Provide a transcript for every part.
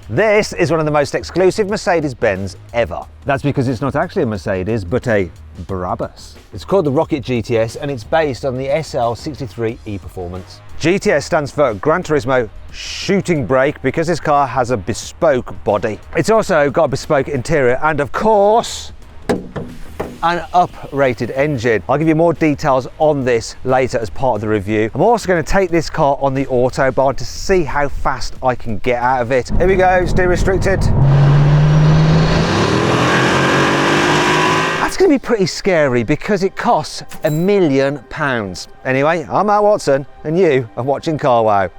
This is one of the most exclusive Mercedes-Benz ever. That's because it's not actually a Mercedes, but a Brabus. It's called the Rocket GTS and it's based on the SL63 E-Performance. GTS stands for Gran Turismo Shooting Brake because this car has a bespoke body. It's also got a bespoke interior and of course, an up-rated engine. I'll give you more details on this later as part of the review. I'm also going to take this car on the Autobahn to see how fast I can get out of it. Here we go, steer restricted. That's going to be pretty scary because it costs £1 million. Anyway, I'm Matt Watson and you are watching CarWow.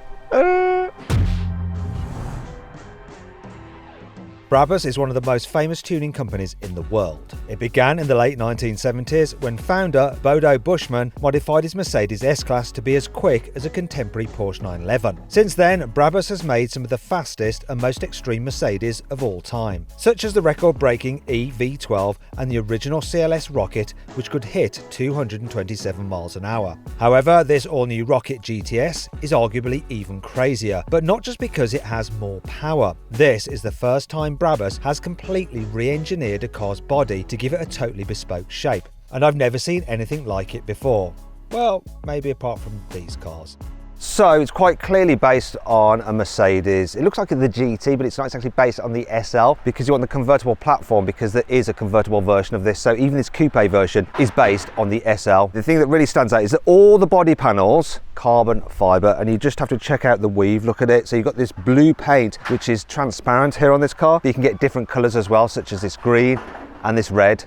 Brabus is one of the most famous tuning companies in the world. It began in the late 1970s when founder Bodo Buschmann modified his Mercedes S-Class to be as quick as a contemporary Porsche 911. Since then, Brabus has made some of the fastest and most extreme Mercedes of all time, such as the record-breaking EV12 and the original CLS Rocket, which could hit 227 miles an hour. However, this all-new Rocket GTS is arguably even crazier, but not just because it has more power. This is the first time Brabus has completely re-engineered a car's body to give it a totally bespoke shape, and I've never seen anything like it before. Well, maybe apart from these cars. So it's quite clearly based on a Mercedes. It looks like the GT, but it's not. It's actually based on the SL because you want the convertible platform because there is a convertible version of this. So even this coupe version is based on the SL. The thing that really stands out is that all the body panels, carbon fibre, and you just have to check out the weave, look at it. So you've got this blue paint, which is transparent here on this car. But you can get different colours as well, such as this green and this red.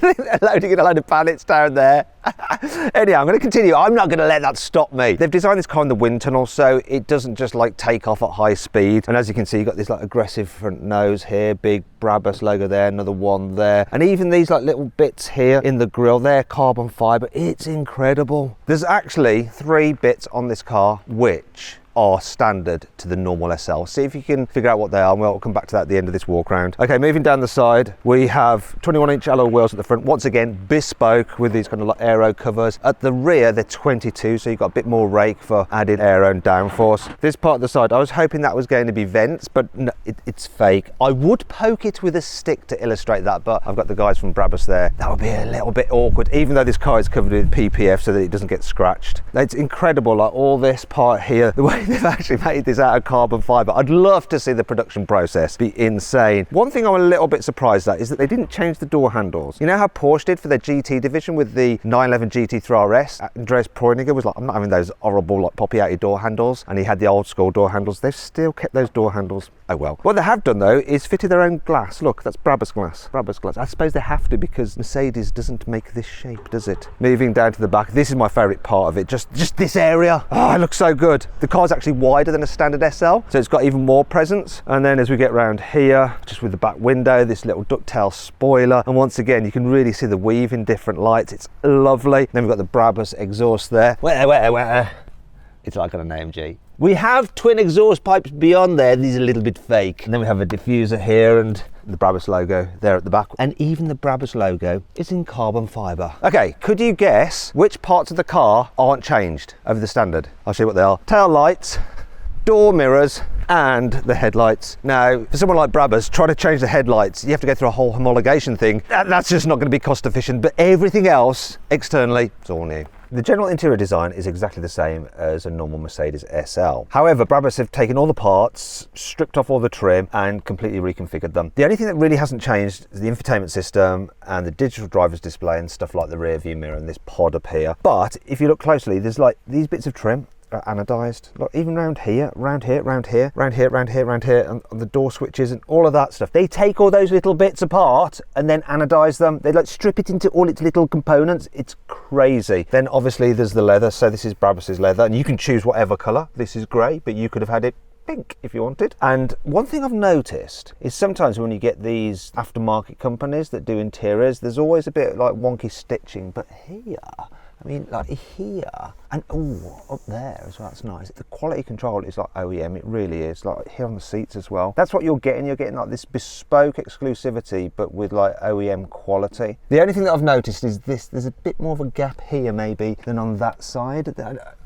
They're loading in a load of pallets down there. Anyhow, I'm going to continue. I'm not going to let that stop me. They've designed this car in the wind tunnel so it doesn't just like take off at high speed. And as you can see, you've got this like aggressive front nose here, big Brabus logo there, another one there. And even these like little bits here in the grille, they're carbon fibre. It's incredible. There's actually 3 bits on this car which are standard to the normal SL. See if you can figure out what they are, and we'll come back to that at the end of this walk round. Okay, moving down the side, we have 21-inch alloy wheels at the front, once again bespoke with these kind of like aero covers. At the rear, they're 22, so you've got a bit more rake for added aero and downforce. This part of the side, I was hoping that was going to be vents, but no, it's fake. I would poke it with a stick to illustrate that, but I've got the guys from Brabus there. That would be a little bit awkward, even though this car is covered with PPF so that it doesn't get scratched. It's incredible, like all this part here, the way they've actually made this out of carbon fibre. I'd love to see the production process. Be insane. One thing I'm a little bit surprised at is that they didn't change the door handles. You know how Porsche did for their GT division with the 911 GT3 RS? Andreas Preuniger was like, I'm not having those horrible like poppy-outy door handles, and he had the old school door handles. They've still kept those door handles. Oh well. What they have done though is fitted their own glass. Look, that's Brabus glass. Brabus glass. I suppose they have to because Mercedes doesn't make this shape, does it? Moving down to the back, this is my favourite part of it. Just this area. Oh, it looks so good. The car's actually wider than a standard SL, so it's got even more presence. And then as we get round here, just with the back window, this little ducktail spoiler, and once again you can really see the weave in different lights. It's lovely. Then we've got the Brabus exhaust there. It's like on an AMG. We have twin exhaust pipes beyond there. These are a little bit fake. And then we have a diffuser here and the Brabus logo there at the back. And even the Brabus logo is in carbon fibre. Okay, could you guess which parts of the car aren't changed over the standard? I'll show you what they are. Tail lights, door mirrors, and the headlights. Now, for someone like Brabus, trying to change the headlights, you have to go through a whole homologation thing. That's just not going to be cost efficient, but everything else externally, it's all new. The general interior design is exactly the same as a normal Mercedes SL. However, Brabus have taken all the parts, stripped off all the trim and completely reconfigured them. The only thing that really hasn't changed is the infotainment system and the digital driver's display and stuff like the rear view mirror and this pod up here. But if you look closely, there's like these bits of trim are anodized. Look, even round here, round here, round here, round here, round here, round here, and the door switches and all of that stuff. They take all those little bits apart and then anodize them. They like strip it into all its little components. It's crazy. Then obviously there's the leather. So this is Brabus's leather, and you can choose whatever color. This is grey, but you could have had it pink if you wanted. And one thing I've noticed is sometimes when you get these aftermarket companies that do interiors, there's always a bit like wonky stitching, but here I mean, like here, and oh, up there as well, that's nice. The quality control is like OEM, it really is. Like here on the seats as well. That's what you're getting like this bespoke exclusivity, but with like OEM quality. The only thing that I've noticed is this, there's a bit more of a gap here maybe than on that side.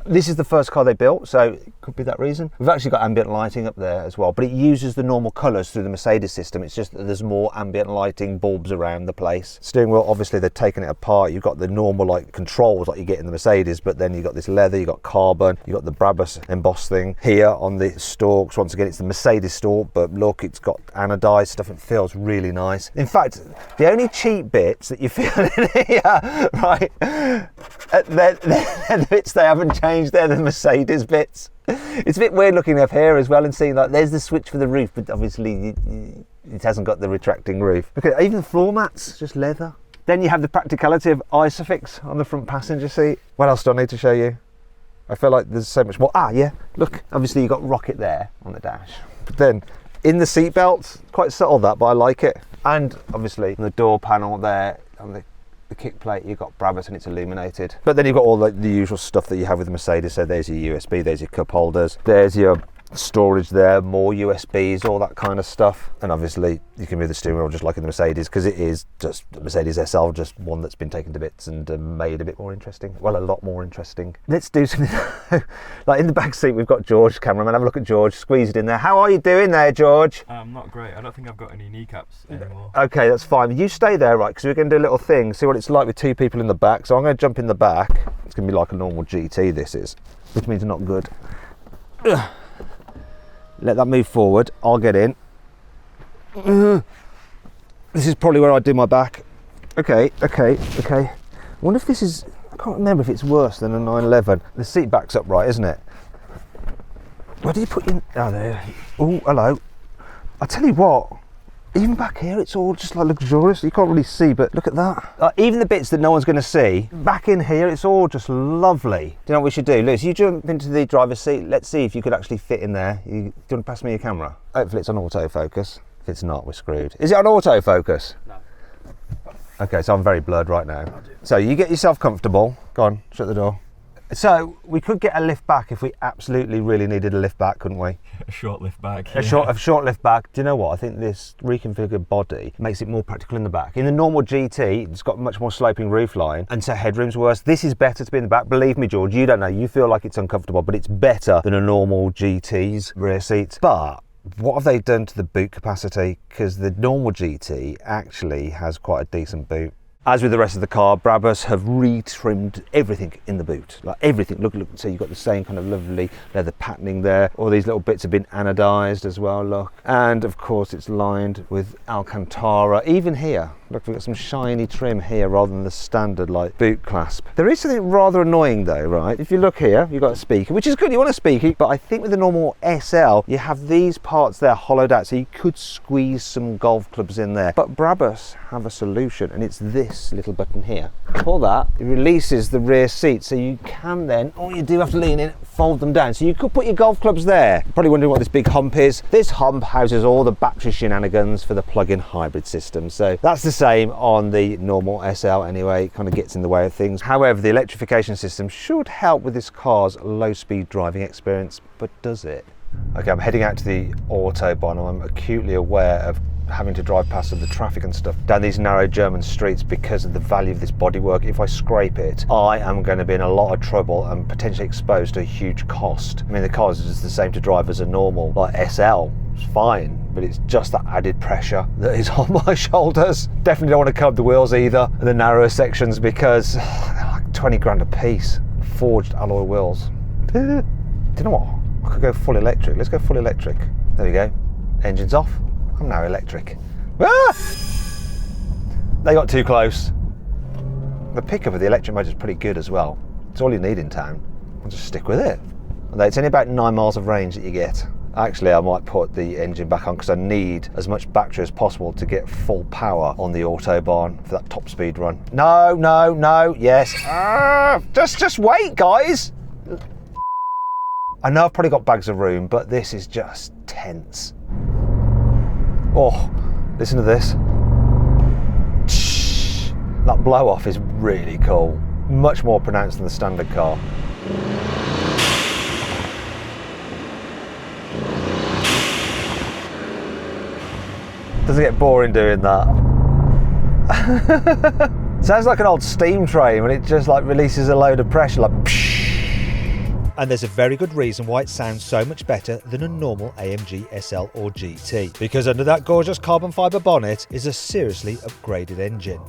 This is the first car they built, so it could be that reason. We've actually got ambient lighting up there as well, but it uses the normal colours through the Mercedes system. It's just that there's more ambient lighting bulbs around the place. Steering wheel, obviously they've taken it apart. You've got the normal like controls like you get in the Mercedes, but then you've got this leather, you've got carbon, you've got the Brabus embossed thing here on the stalks. Once again, it's the Mercedes stalk, but look, it's got anodized stuff. It feels really nice. In fact, the only cheap bits that you feel in here, right, they're the bits they haven't changed. They're the Mercedes bits. It's a bit weird looking up here as well and seeing like there's the switch for the roof, but obviously it hasn't got the retracting roof. Look at even the floor mats, just leather. Then you have the practicality of Isofix on the front passenger seat. What else do I need to show you? I feel like there's so much more. Ah, yeah, look, obviously you've got Rocket there on the dash. But then in the seat belts, quite subtle that, but I like it. And obviously the door panel there on the kick plate, you've got Brabus and it's illuminated. But then you've got all the usual stuff that you have with the Mercedes. So there's your USB, there's your cup holders, there's your storage there, more USBs, all that kind of stuff. And obviously you can move the steering wheel just like in the Mercedes, because it is just the Mercedes SL, just one that's been taken to bits and made a bit more interesting. Well, a lot more interesting. Let's do something. Like in the back seat we've got George, cameraman. Have a look at George, squeeze it in there. How are you doing there, George? Not great. I don't think I've got any kneecaps anymore. Okay, that's fine. You stay there, right, because we're going to do a little thing, see what it's like with two people in the back. So I'm going to jump in the back. It's going to be like a normal GT, this is, which means not good. Let that move forward, I'll get in. This is probably where I do my back. Okay. I wonder if this is, I can't remember if it's worse than a 911. The seat backs up right, isn't it? Where did you put in? Oh, there. Oh, hello. I'll tell you what, even back here, it's all just like luxurious. You can't really see, but look at that. Even the bits that no one's going to see, back in here, it's all just lovely. Do you know what we should do? Lewis, you jump into the driver's seat. Let's see if you could actually fit in there. Do you want to pass me your camera? Hopefully it's on autofocus. If it's not, we're screwed. Is it on autofocus? No. Okay, so I'm very blurred right now. So you get yourself comfortable. Go on, shut the door. So we could get a lift back if we absolutely really needed a lift back, couldn't we? A short lift back. A short lift back. Do you know what? I think this reconfigured body makes it more practical in the back. In the normal GT, it's got much more sloping roofline, and so headroom's worse. This is better to be in the back. Believe me, George, you don't know. You feel like it's uncomfortable, but it's better than a normal GT's rear seat. But what have they done to the boot capacity? Because the normal GT actually has quite a decent boot. As with the rest of the car, Brabus have retrimmed everything in the boot, like everything. Look, so you've got the same kind of lovely leather patterning there. All these little bits have been anodized as well, look. And of course it's lined with Alcantara. Even here, look, we've got some shiny trim here rather than the standard like boot clasp. There is something rather annoying though, right? If you look here, you've got a speaker, which is good, you want a speaker, but I think with the normal SL, you have these parts there hollowed out, so you could squeeze some golf clubs in there. But Brabus have a solution, and it's this little button here. Pull that, it releases the rear seat, so you can then, all you do have to lean in, fold them down. So you could put your golf clubs there. You're probably wondering what this big hump is. This hump houses all the battery shenanigans for the plug-in hybrid system. So that's the same on the normal SL anyway. It kind of gets in the way of things. However, the electrification system should help with this car's low-speed driving experience, but does it? Okay, I'm heading out to the Autobahn, and I'm acutely aware of having to drive past the traffic and stuff down these narrow German streets because of the value of this bodywork. If I scrape it, I am going to be in a lot of trouble and potentially exposed to a huge cost. I mean, the car is just the same to drive as a normal like SL. It's fine, but it's just that added pressure that is on my shoulders. Definitely don't want to curb the wheels either in the narrower sections, because they're like 20 grand a piece. Forged alloy wheels. Do you know what? I could go full electric. Let's go full electric. There we go. Engine's off. I'm now electric. Ah! They got too close. The pickup of the electric motor is pretty good as well. It's all you need in town. I'll just stick with it. Although it's only about 9 miles of range that you get. Actually, I might put the engine back on because I need as much battery as possible to get full power on the Autobahn for that top speed run. No, yes. Just wait, guys. I know I've probably got bags of room, but this is just tense. Oh, listen to this. That blow off is really cool. much more pronounced than the standard car. Doesn't get boring doing that. Sounds like an old steam train when it just like releases a load of pressure, like psh. And there's a very good reason why it sounds so much better than a normal AMG SL or GT, because under that gorgeous carbon fibre bonnet is a seriously upgraded engine.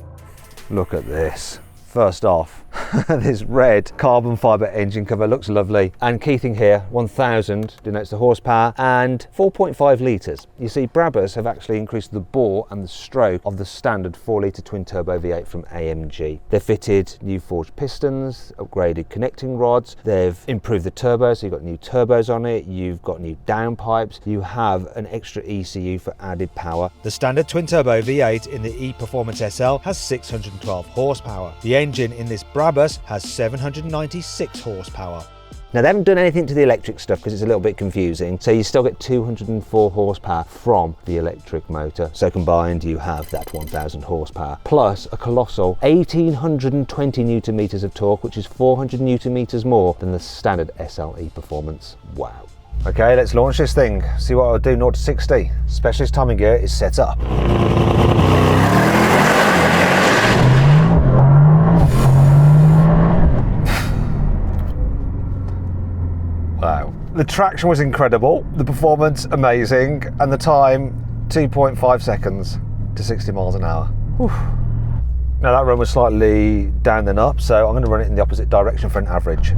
Look at this. First off, this red carbon fibre engine cover looks lovely, and key thing here, 1000 denotes the horsepower and 4.5 litres. You see, Brabus have actually increased the bore and the stroke of the standard 4-litre twin-turbo V8 from AMG. They've fitted new forged pistons, upgraded connecting rods, they've improved the turbo, so you've got new turbos on it, you've got new downpipes, you have an extra ECU for added power. The standard twin-turbo V8 in the E-Performance SL has 612 horsepower. The engine in this Brabus has 796 horsepower. Now they haven't done anything to the electric stuff because it's a little bit confusing, so you still get 204 horsepower from the electric motor. So combined you have that 1000 horsepower plus a colossal 1820 newton meters of torque, which is 400 newton meters more than the standard SLE Performance. Wow. Okay, let's launch this thing, see what it'll do 0 to 60. Specialist timing gear is set up. Wow. The traction was incredible, the performance amazing, and the time 2.5 seconds to 60 miles an hour. Whew. Now that run was slightly down then up, so I'm going to run it in the opposite direction for an average.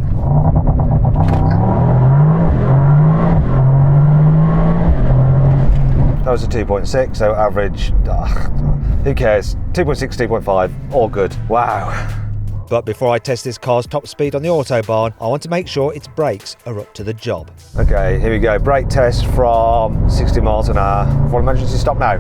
That was a 2.6, so average, who cares? 2.6, 2.5, all good. Wow. But before I test this car's top speed on the Autobahn, I want to make sure its brakes are up to the job. Okay, here we go. Brake test from 60 miles an hour. Full emergency stop now.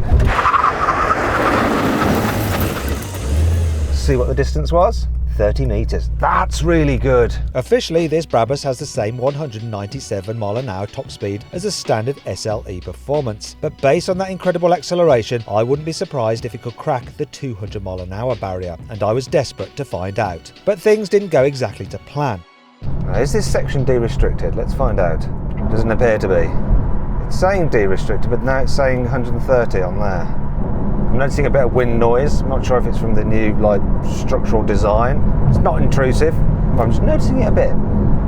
See what the distance was? 30 metres. That's really good. Officially, this Brabus has the same 197 mile an hour top speed as a standard SLE Performance. But based on that incredible acceleration, I wouldn't be surprised if it could crack the 200 mile an hour barrier, and I was desperate to find out. But things didn't go exactly to plan. Now, is this section D-restricted? Let's find out. Doesn't appear to be. It's saying D-restricted, but now it's saying 130 on there. I'm noticing a bit of wind noise. I'm not sure if it's from the new structural design. It's not intrusive, but I'm just noticing it a bit.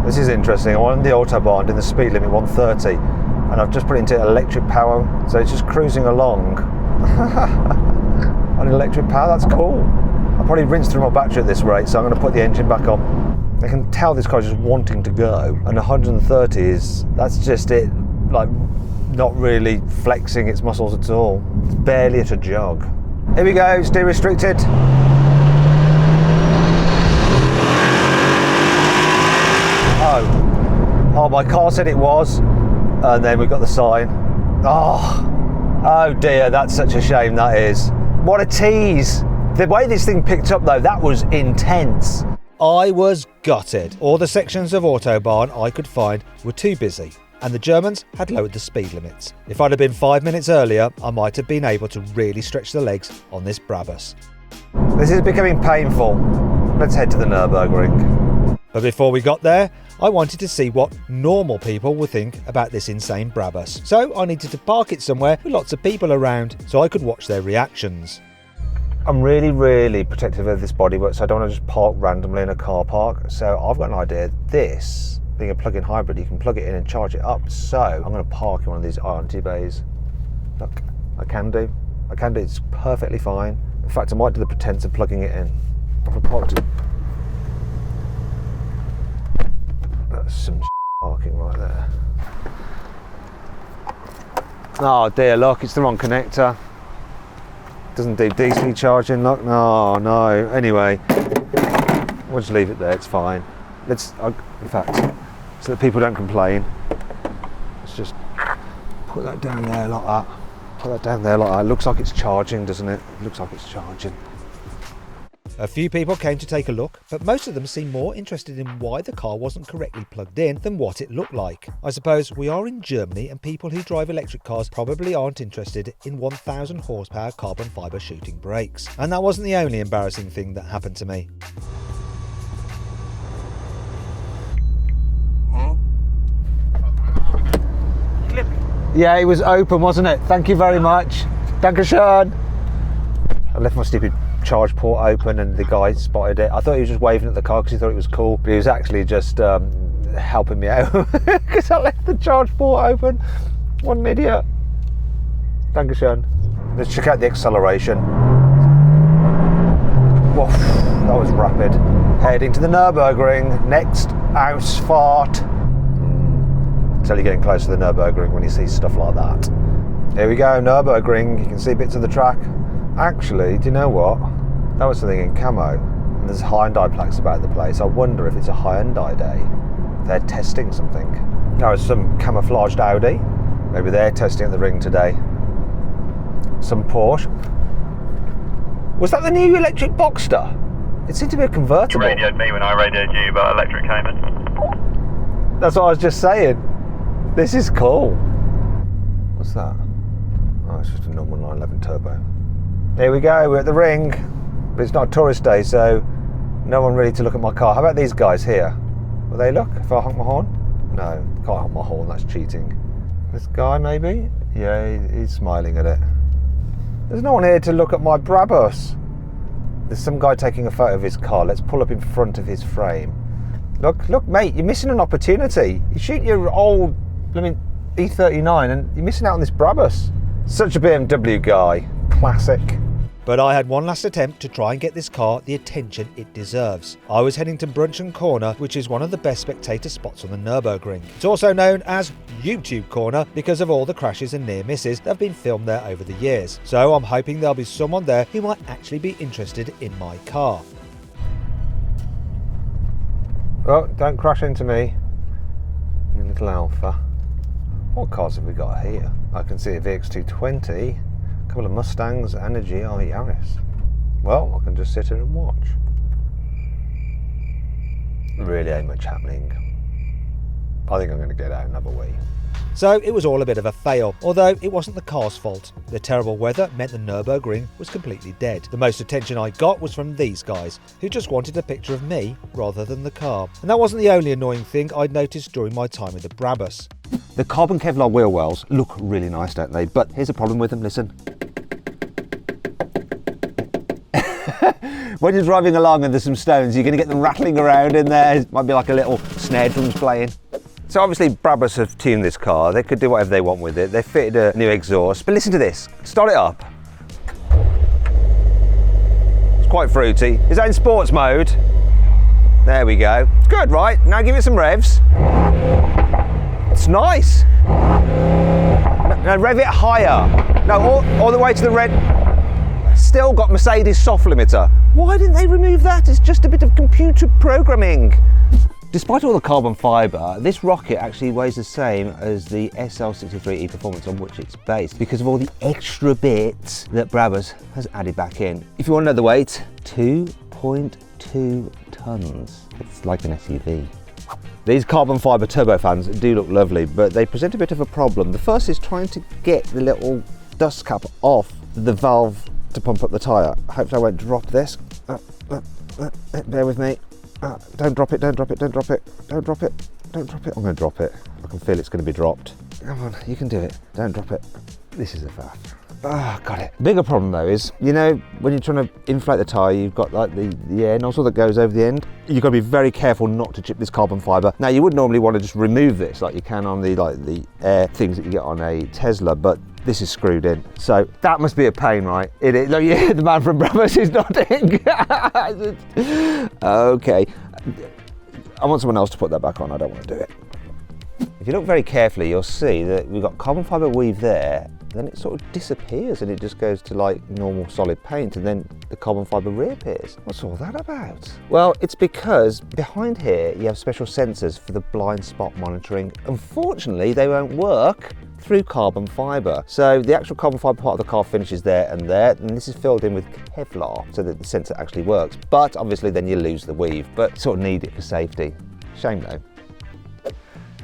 This is interesting. I'm on the Autobahn doing the speed limit 130, and I've just put it into electric power, so it's just cruising along. On electric power, that's cool. I'll probably rinse through my battery at this rate, so I'm going to put the engine back on. I can tell this car's just wanting to go, and 130 that's just it, not really flexing its muscles at all. It's barely at a jog. Here we go, it's de-restricted. Oh, my car said it was, and then we got the sign. Oh dear, that's such a shame, that is. What a tease. The way this thing picked up though, that was intense. I was gutted. All the sections of Autobahn I could find were too busy, and the Germans had lowered the speed limits. If I'd have been 5 minutes earlier, I might have been able to really stretch the legs on this Brabus. This is becoming painful. Let's head to the Nurburgring. But before we got there, I wanted to see what normal people would think about this insane Brabus. So I needed to park it somewhere with lots of people around so I could watch their reactions. I'm really protective of this bodywork, so I don't want to just park randomly in a car park. So I've got an idea. This, being a plug-in hybrid, you can plug it in and charge it up. So I'm going to park in one of these R&T bays. Look, I can do. It's perfectly fine. In fact, I might do the pretense of plugging it in. I've parked it. That's some parking right there. Oh dear, look, it's the wrong connector. Doesn't do DC charging, look. No. Anyway, we'll just leave it there, it's fine. In fact, so that people don't complain, let's just put that down there like that. It looks like it's charging, doesn't it? It looks like it's charging. A few people came to take a look, but most of them seemed more interested in why the car wasn't correctly plugged in than what it looked like. I suppose we are in Germany and people who drive electric cars probably aren't interested in 1000 horsepower carbon fibre shooting brakes. And that wasn't the only embarrassing thing that happened to me. Yeah, it was open, wasn't it? Thank you very much. Dankeschön. I left my stupid charge port open and the guy spotted it. I thought he was just waving at the car because he thought it was cool, but he was actually just helping me out because I left the charge port open. What an idiot. Dankeschön. Let's check out the acceleration. Whoa, that was rapid. Heading to the Nurburgring, next Ausfahrt. Until you're getting close to the Nurburgring when you see stuff like that. Here we go, Nurburgring. You can see bits of the track. Actually, do you know what? That was something in camo. And there's Hyundai plaques about the place. I wonder if it's a Hyundai day. They're testing something. There was some camouflaged Audi. Maybe they're testing at the ring today. Some Porsche. Was that the new electric Boxster? It seemed to be a convertible. You radioed me when I radioed you, but electric came in. That's what I was just saying. This is cool. What's that? Oh, it's just a normal 911 turbo. There we go, we're at the ring. But it's not a tourist day, so no one really to look at my car. How about these guys here? Will they look if I honk my horn? No, can't honk my horn, that's cheating. This guy maybe? Yeah, he's smiling at it. There's no one here to look at my Brabus. There's some guy taking a photo of his car. Let's pull up in front of his frame. Look, mate, you're missing an opportunity. You shoot your old, E39 and you're missing out on this Brabus. Such a BMW guy. Classic. But I had one last attempt to try and get this car the attention it deserves. I was heading to Brunchen Corner, which is one of the best spectator spots on the Nurburgring. It's also known as YouTube Corner because of all the crashes and near misses that have been filmed there over the years. So I'm hoping there'll be someone there who might actually be interested in my car. Oh, don't crash into me, you little Alpha. What cars have we got here? I can see a VX220, a couple of Mustangs and a GR Yaris. Well, I can just sit here and watch. Really ain't much happening. I think I'm going to get out and have a wee. So it was all a bit of a fail, although it wasn't the car's fault. The terrible weather meant the Nurburgring was completely dead. The most attention I got was from these guys, who just wanted a picture of me rather than the car. And that wasn't the only annoying thing I'd noticed during my time with the Brabus. The carbon Kevlar wheel wells look really nice, don't they? But here's a problem with them, listen. When you're driving along and there's some stones, you're going to get them rattling around in there. It might be like a little snare drum's playing. So obviously Brabus have tuned this car. They could do whatever they want with it. They fitted a new exhaust, but listen to this. Start it up. It's quite fruity. Is that in sports mode? There we go. It's good, right? Now give it some revs. It's nice. Now rev it higher. No, all the way to the red. Still got Mercedes soft limiter. Why didn't they remove that? It's just a bit of computer programming. Despite all the carbon fibre, this rocket actually weighs the same as the SL63 E-Performance on which it's based because of all the extra bits that Brabus has added back in. If you want to know the weight, 2.2 tonnes. It's like an SUV. These carbon fibre turbofans do look lovely, but they present a bit of a problem. The first is trying to get the little dust cap off the valve to pump up the tyre. Hopefully I won't drop this. Bear with me. Don't drop it, don't drop it, don't drop it, don't drop it, don't drop it. I'm going to drop it. I can feel it's going to be dropped. Come on, you can do it. Don't drop it. This is a faff. Got it. The bigger problem though is, you know, when you're trying to inflate the tyre, you've got like the air nozzle that goes over the end. You've got to be very careful not to chip this carbon fibre. Now you would normally want to just remove this like you can on the air things that you get on a Tesla, but this is screwed in. So that must be a pain, right? It is. Look, yeah, the man from Brabus is nodding. Okay. I want someone else to put that back on. I don't want to do it. If you look very carefully, you'll see that we've got carbon fibre weave there, then it sort of disappears and it just goes to like normal solid paint, and then the carbon fibre reappears. What's all that about? Well, it's because behind here you have special sensors for the blind spot monitoring. Unfortunately, they won't work through carbon fibre. So the actual carbon fibre part of the car finishes there, and this is filled in with Kevlar so that the sensor actually works. But obviously then you lose the weave, but sort of need it for safety. Shame though.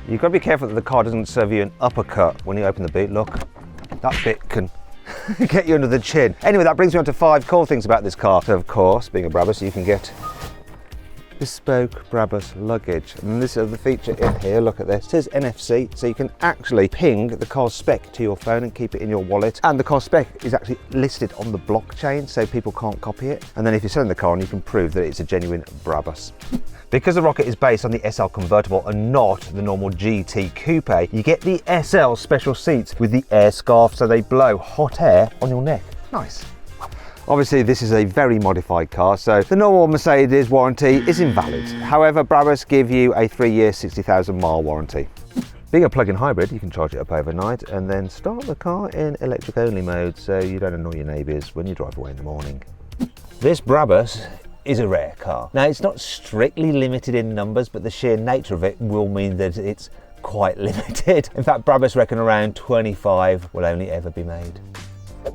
You've got to be careful that the car doesn't serve you an uppercut when you open the boot. Look, that bit can get you under the chin. Anyway, that brings me on to 5 cool things about this car. So of course, being a Brabus, you can get bespoke Brabus luggage. And this is the feature in here, look at this. It says NFC, so you can actually ping the car's spec to your phone and keep it in your wallet. And the car spec is actually listed on the blockchain, so people can't copy it. And then if you're selling the car, and you can prove that it's a genuine Brabus. Because the Rocket is based on the SL convertible and not the normal GT coupe, you get the SL special seats with the air scarf, so they blow hot air on your neck. Nice. Obviously this is a very modified car, so the normal Mercedes warranty is invalid. However, Brabus give you a 3-year 60,000 mile warranty. Being a plug-in hybrid, you can charge it up overnight and then start the car in electric only mode so you don't annoy your neighbours when you drive away in the morning. This Brabus is a rare car. Now, it's not strictly limited in numbers, but the sheer nature of it will mean that it's quite limited. In fact, Brabus reckon around 25 will only ever be made.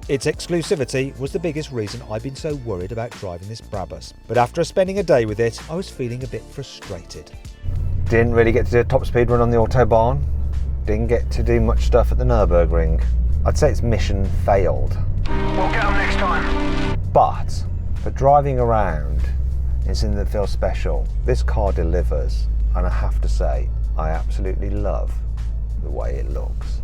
Its exclusivity was the biggest reason I've been so worried about driving this Brabus. But after spending a day with it, I was feeling a bit frustrated. Didn't really get to do a top speed run on the Autobahn. Didn't get to do much stuff at the Nurburgring. I'd say its mission failed. We'll get them next time. But for driving around in something that feels special, this car delivers, and I have to say, I absolutely love the way it looks.